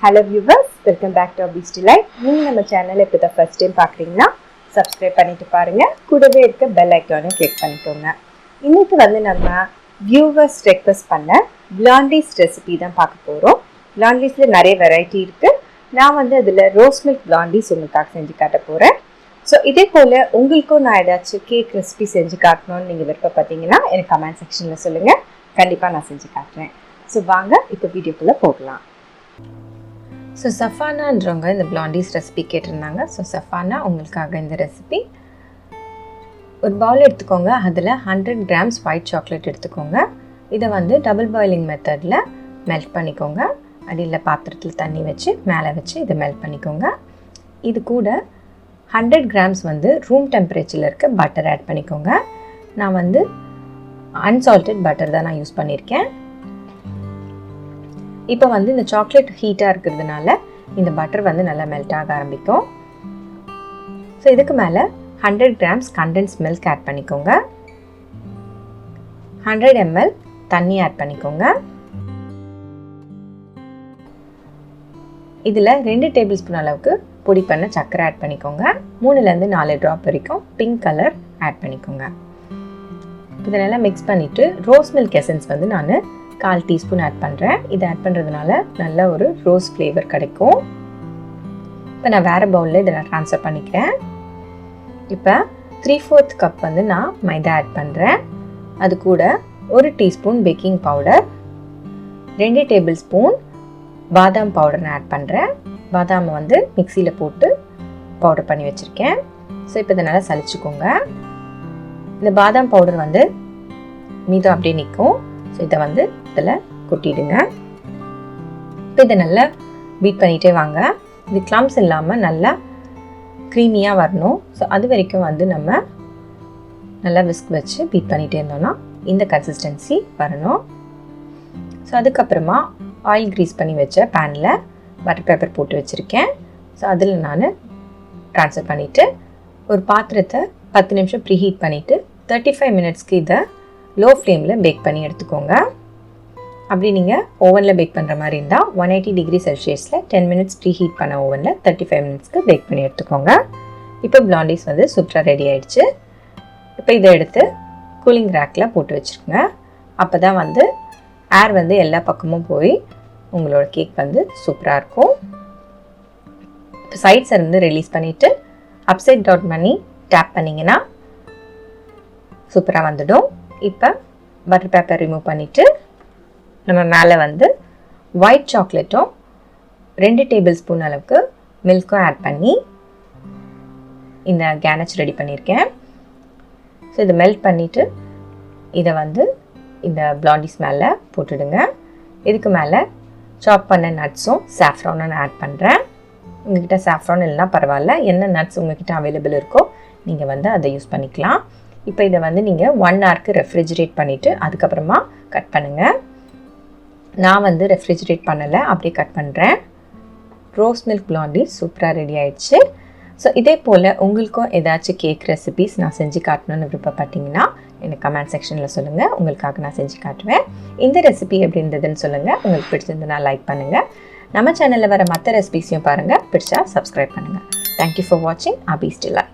Hello viewers, welcome back to our Beast Delight. நீங்கள் நம்ம சேனலை இப்போ தான் ஃபர்ஸ்ட் டைம் பார்க்குறீங்கன்னா சப்ஸ்கிரைப் பண்ணிட்டு பாருங்கள். கூடவே இருக்க பெல் ஐக்கானை கிளிக் பண்ணிக்கோங்க. இன்றைக்கி வந்து நம்ம வியூவர்ஸ் ரெக்வெஸ்ட் பண்ண பிளாண்டீஸ் ரெசிபி தான் பார்க்க போகிறோம். பிளாண்டீஸில் நிறைய வெரைட்டி இருக்குது. நான் வந்து அதில் ரோஸ்மில்க் பிளாண்டீஸ் உங்களுக்காக செஞ்சு காட்ட போகிறேன். ஸோ இதே போல் உங்களுக்கும் நான் ஏதாச்சும் கேக் ரெசிபி செஞ்சு காட்டணும்னு நீங்கள் விருப்பப்பட்டீங்கன்னா எனக்கு கமெண்ட் செக்ஷனில் சொல்லுங்கள். கண்டிப்பாக நான் செஞ்சு காட்டுறேன். ஸோ வாங்க இப்போ வீடியோக்குள்ளே போகலாம். ஸோ சஃபானான்றவங்க இந்த பிளாண்டீஸ் ரெசிபி கேட்டிருந்தாங்க. ஸோ சஃபானா உங்களுக்காக இந்த ரெசிபி. ஒரு பவுல் எடுத்துக்கோங்க. அதில் 100 grams ஒயிட் சாக்லேட் எடுத்துக்கோங்க. இதை வந்து டபுள் பாயிலிங் மெத்தடில் மெல்ட் பண்ணிக்கோங்க. அடியில் பாத்திரத்தில் தண்ணி வச்சு மேலே வச்சு இதை மெல்ட் பண்ணிக்கோங்க. இது கூட 100 grams வந்து ரூம் டெம்பரேச்சரில் இருக்க பட்டர் ஆட் பண்ணிக்கோங்க. நான் வந்து அன்சால்டட் பட்டர் தான் நான் யூஸ் பண்ணியிருக்கேன். இப்போ வந்து இந்த சாக்லேட் ஹீட்டாக இருக்கிறதுனால இந்த பட்டர் வந்து நல்லா மெல்ட் ஆக ஆரம்பிக்கும். ஸோ இதுக்கு மேலே 100 grams கண்டென்ஸ் மில்க் ஆட் பண்ணிக்கோங்க. 100 ml தண்ணி ஆட் பண்ணிக்கோங்க. இதில் 2 டேபிள் ஸ்பூன் அளவுக்கு பொடி பண்ண சர்க்கரை ஆட் பண்ணிக்கோங்க. 3லேருந்து 4 ட்ராப் வரைக்கும் பிங்க் கலர் ஆட் பண்ணிக்கோங்க. இதை நல்லா மிக்ஸ் பண்ணிவிட்டு ரோஸ் மில்க் எசன்ஸ் வந்து நான் 1/4 டீஸ்பூன் ஆட் பண்ணுறேன். இதை ஆட் பண்ணுறதுனால நல்ல ஒரு ரோஸ் ஃப்ளேவர் கிடைக்கும். இப்போ நான் வேறு பவுலில் இதை நான் ட்ரான்ஸ்ஃபர் பண்ணிக்கிறேன். இப்போ 3/4 கப் வந்து நான் மைதா ஆட் பண்ணுறேன். அது கூட 1 teaspoon baking powder, 2 table spoon பாதாம் பவுடர் நான் ஆட் பண்ணுறேன். பாதாமை வந்து மிக்சியில் போட்டு பவுடர் பண்ணி வச்சுருக்கேன். ஸோ இப்போ இதை நல்லா சலிச்சுக்கோங்க. இந்த பாதாம் பவுடர் வந்து மீதம் அப்படியே நிற்கும். ஸோ இதை வந்து இதில் கொட்டிடுங்க. இப்போ இதை நல்லா பீட் பண்ணிகிட்டே வாங்க. இது க்ளம்ஸ் இல்லாமல் நல்லா க்ரீமியாக வரணும். ஸோ அது வரைக்கும் வந்து நம்ம நல்லா விஸ்க் வச்சு பீட் பண்ணிகிட்டே இருந்தோம்னா இந்த கன்சிஸ்டன்சி வரணும். ஸோ அதுக்கப்புறமா ஆயில் க்ரீஸ் பண்ணி வச்ச பேனில் பட்டர் பேப்பர் போட்டு வச்சுருக்கேன். ஸோ அதில் நான் ட்ரான்ஸ்ஃபர் பண்ணிவிட்டு ஒரு பாத்திரத்தை 10 நிமிஷம் ப்ரீஹீட் பண்ணிவிட்டு 35 மினிட்ஸ்க்கு இதை லோ ஃப்ளேமில் பேக் பண்ணி எடுத்துக்கோங்க. அப்படி நீங்கள் ஓவனில் பேக் பண்ணுற மாதிரி இருந்தால் 180 டிகிரி செல்சியஸில் 10 மினிட்ஸ் ப்ரீ ஹீட் பண்ண ஓவனில் 35 மினிட்ஸ்க்கு பேக் பண்ணி எடுத்துக்கோங்க. இப்போ பிளாண்டீஸ் வந்து சூப்பராக ரெடி ஆகிடுச்சு. இப்போ இதை எடுத்து கூலிங் ரேக்கில் போட்டு வச்சுருங்க. அப்போ தான் வந்து ஏர் வந்து எல்லா பக்கமும் போய் உங்களோட கேக் வந்து சூப்பராக இருக்கும். இப்போ சைட்ஸை இருந்து ரிலீஸ் பண்ணிவிட்டு அப்சைட் டவுன் பண்ணி டேப் பண்ணிங்கன்னா சூப்பராக வந்துடும். இப்போ பட்டர் பேப்பர் ரிமூவ் பண்ணிவிட்டு நம்ம மேலே வந்து ஒயிட் சாக்லேட்டும் 2 டேபிள் ஸ்பூன் அளவுக்கு மில்க்கும் ஆட் பண்ணி இந்த கேனச் ரெடி பண்ணியிருக்கேன். ஸோ இதை மெல்ட் பண்ணிவிட்டு இதை வந்து இந்த பிளாண்டீஸ் மேலே போட்டுடுங்க. இதுக்கு மேலே சாப் பண்ண நட்ஸும் சாஃப்ரானும் நான் ஆட் பண்ணுறேன். உங்கள்கிட்ட சாஃப்ரான் இல்லைனா பரவாயில்ல, என்ன நட்ஸ் உங்கள்கிட்ட அவைலபிள் இருக்கோ நீங்கள் வந்து அதை யூஸ் பண்ணிக்கலாம். இப்போ இதை வந்து நீங்கள் 1 ஹவருக்கு ரெஃப்ரிஜிரேட் பண்ணிவிட்டு அதுக்கப்புறமா கட் பண்ணுங்கள். நான் வந்து ரெஃப்ரிஜிரேட் பண்ணலை, அப்படியே கட் பண்ணுறேன். ரோஸ் மில்க் பிளாண்டி சூப்பராக ரெடி ஆகிடுச்சு. ஸோ இதே போல் உங்களுக்கும் ஏதாச்சும் கேக் ரெசிபீஸ் நான் செஞ்சு காட்டணும்னு விருப்பப்பட்டீங்கன்னா எனக்கு கமெண்ட் செக்ஷனில் சொல்லுங்கள். உங்களுக்காக நான் செஞ்சு காட்டுவேன். இந்த ரெசிபி எப்படி இருந்ததுன்னு சொல்லுங்கள். உங்களுக்கு பிடிச்சிருந்ததுன்னா லைக் பண்ணுங்கள். நம்ம சேனலில் வர மற்ற ரெசிபீஸையும் பாருங்கள். பிடிச்சா சப்ஸ்கிரைப் பண்ணுங்கள். தேங்க்யூ ஃபார் வாட்சிங். Beast Delight.